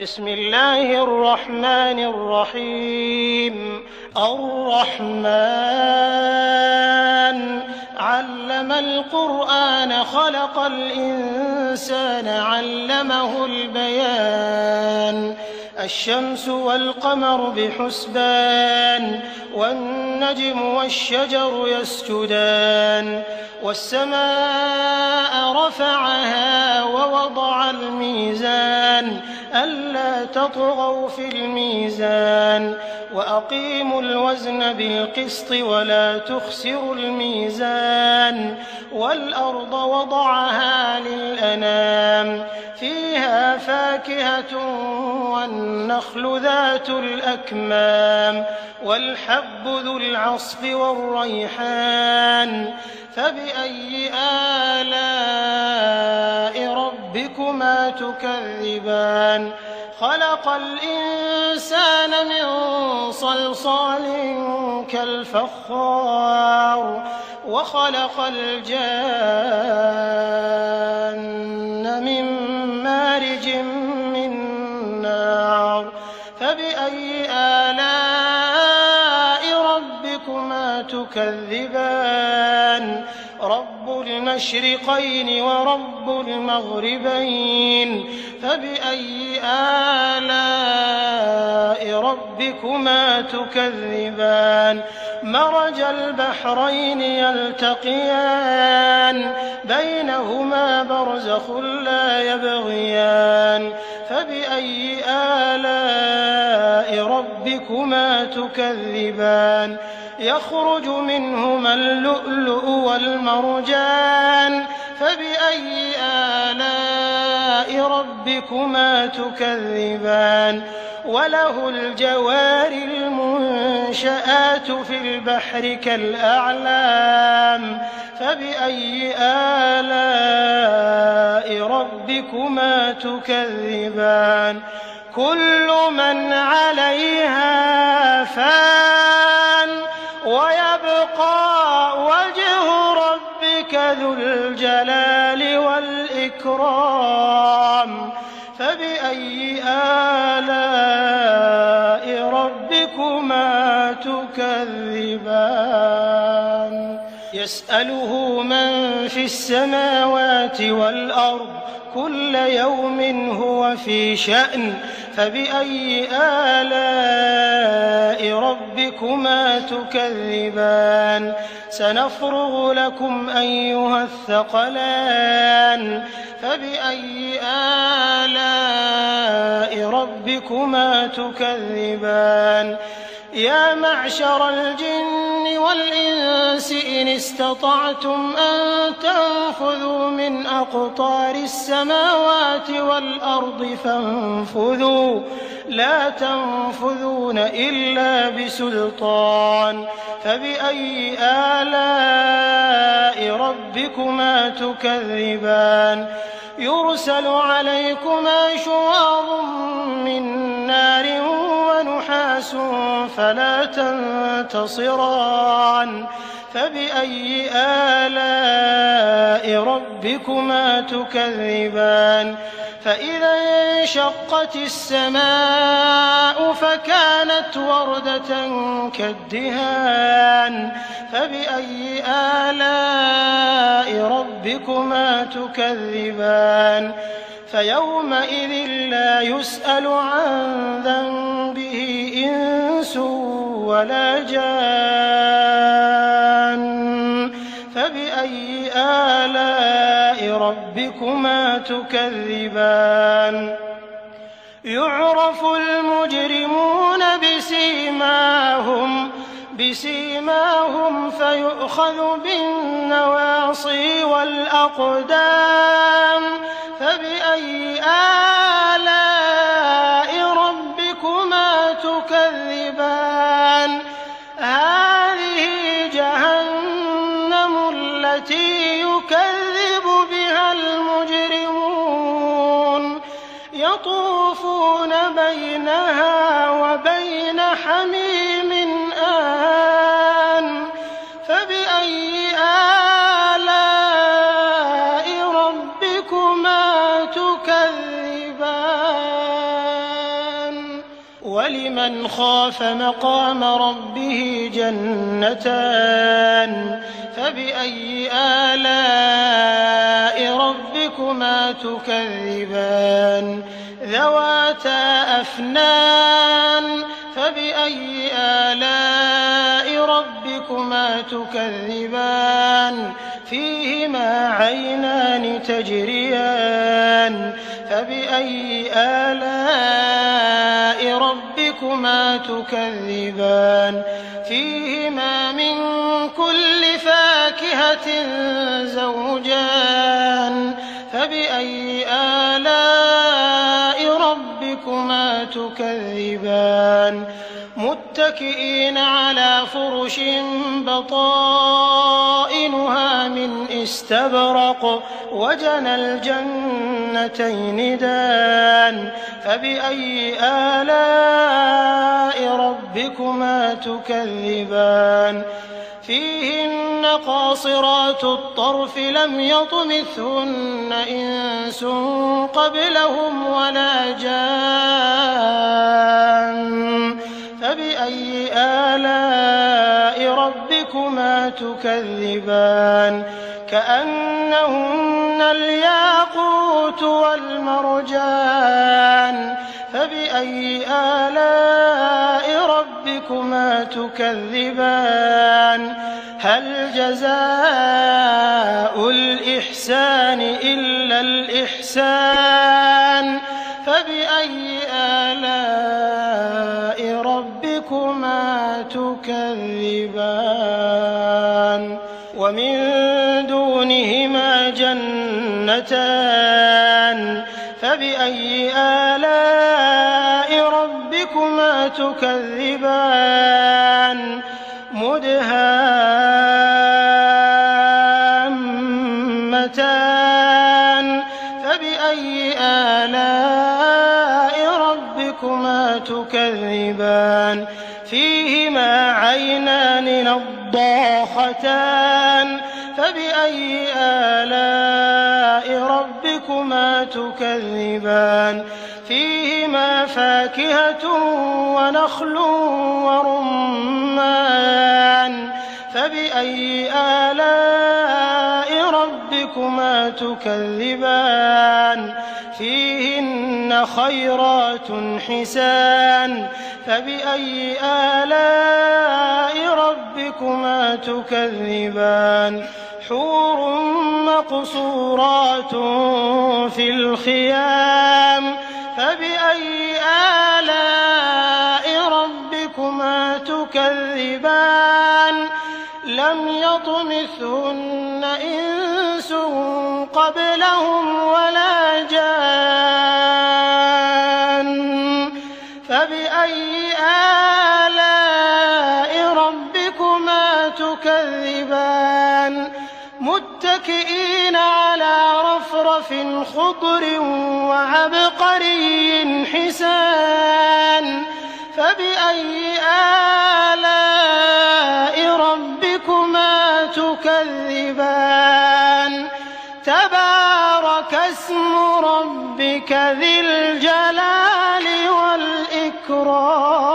بسم الله الرحمن الرحيم. الرحمن علم القرآن خلق الإنسان علمه البيان. الشمس والقمر بحسبان والنجم والشجر يسجدان والسماء رفعها ووضع الميزان ألا تطغوا في الميزان وأقيموا الوزن بالقسط ولا تخسروا الميزان والأرض وضعها للأنام فيها فاكهة والنخل ذات الأكمام والحب ذو العصف والريحان فبأي آلاء ربكما تكذبان. خلق الإنسان من صلصال كالفخار وخلق الجان من مارج من نار فبأي آلاء ربكما تكذبان. رب المشرقين ورب المغربين فبأي آلاء ربكما تكذبان. مرج البحرين يلتقيان بينهما برزخ لا يبغيان فبأي آلاء ربكما تكذبان. يخرج منهما اللؤلؤ والمرجان فبأي آلاء ربكما تكذبان. وله الجوار المنشآت في البحر كالأعلام فبأي آلاء ربكما تكذبان. كل من عليها فان ويبقى وجه ربك ذو الجلال والإكرام فبأي آلاء ربكما تكذبان. يسأله من في السماوات والأرض كل يوم هو في شأن فبأي آلاء ربكما تكذبان. سنفرغ لكم أيها الثقلان فبأي آلاء ربكما تكذبان. يا معشر الجن والإنس إن استطعتم أن تنفذوا من أقطار السماوات والأرض فانفذوا لا تنفذون إلا بسلطان فبأي آلاء ربكما تكذبان. يرسل عليكما شواظ من نار ونحاس فلا تنتصران فبأي آلاء ربكما تكذبان. فإذا انشقت السماء فكانت وردة كالدهان فبأي آلاء ربكما تكذبان. فيومئذ لا يسأل عن ذنبه إنس ولا جان فبأي آلاء ربكما تكذبان. يعرف المجرمون بسيماهم فيؤخذ بالنواصي والأقدام فبأي آلاء ربكما تكذبان. هذه جهنم التي يكذب بها المجرمون يطوفون بينها وبين حميم آن فبأي آلاء ربكما تكذبان. وَلِمَنْ خَافَ مَقَامَ رَبِّهِ جَنَّتَانِ فَبِأَيِّ آلَاءِ رَبِّكُمَا تُكَذِّبَانِ ذَوَاتَا أَفْنَانٍ فَبِأَيِّ آلَاءِ رَبِّكُمَا تُكَذِّبَانِ فِيهِمَا عَيْنَانِ تَجْرِيَانِ فَبِأَيِّ آلَاءِ رَبِّكُمَا تُكَذِّبَانِ فِيهِمَا مِن كُلِّ فَاكِهَةٍ زَوْجَانِ فَبِأَيِّ آلَاءِ رَبِّكُمَا تُكَذِّبَانِ مُتَّكِئِينَ عَلَىٰ فُرُشٍ بَطَائِنُهَا مِنْ إِسْتَبْرَقٍ وَجَنَى الْجَنَّتَيْنِ دَانٍ فَبِأَيِّ آلَاءِ رَبِّكُمَا تُكَذِّبَانِ فِيهِنَّ قَاصِرَاتُ الطَّرْفِ لَمْ يَطْمِثْهُنَّ إِنسٌ قَبْلَهُمْ وَلَا جَانٌّ فَبِأَيِّ آلَاءِ رَبِّكُمَا تُكَذِّبَانِ كَأَنَّهُنَّ الْيَاقُوتُ وَالْمَرْجَانُ فَبِأَيِّ آلَاءِ رَبِّكُمَا تُكَذِّبَانِ هَلْ جَزَاءُ الْإِحْسَانِ إِلَّا الْإِحْسَانُ فَبِأَيِّ آلَاءِ رَبِّكُمَا تُكَذِّبَانِ وَمِن دُونِهِمَا جَنَّتَانِ فَبِأَيِّ آلَاءِ رَبِّكُمَا تُكَذِّبَانِ مُدْهَامَّتَانِ فَبِأَيِّ آلَاءِ رَبِّكُمَا تُكَذِّبَانِ فِيهِمَا عَيْنَانِ نَضَّاخَتَانِ فَبِأَيِّ آلَاءِ رَبِّكُمَا تُكَذِّبَانِ فِيهِمَا فَاكِهَةٌ وَنَخْلٌ وَرُمَّانٌ فَبِأَيِّ آلَاءِ رَبِّكُمَا تُكَذِّبَانِ فِيهِنَّ خَيْرَاتٌ حِسَانٌ فَبِأَيِّ آلَاءِ رَبِّكُمَا تُكَذِّبَانِ حُورٌ مَّقْصُورَاتٌ فِي الْخِيَامِ فَبِأَيِّ آلَاءِ رَبِّكُمَا تُكَذِّبَانِ لَمْ يَطْمِثْهُنَّ إِنسٌ قَبْلَهُمْ وَلَا جَانٌّ فَبِأَيِّ آلَاءِ رَبِّكُمَا تُكَذِّبَانِ مُتَّكِئِينَ عَلَىٰ رَفْرَفٍ خُضْرٍ وَعَبْقَرِيٍّ حِسَانٍ فَبِأَيِّ آلَاءِ رَبِّكُمَا تُكَذِّبَانِ تَبَارَكَ اسْمُ رَبِّكَ ذِي الْجَلَالِ وَالْإِكْرَامِ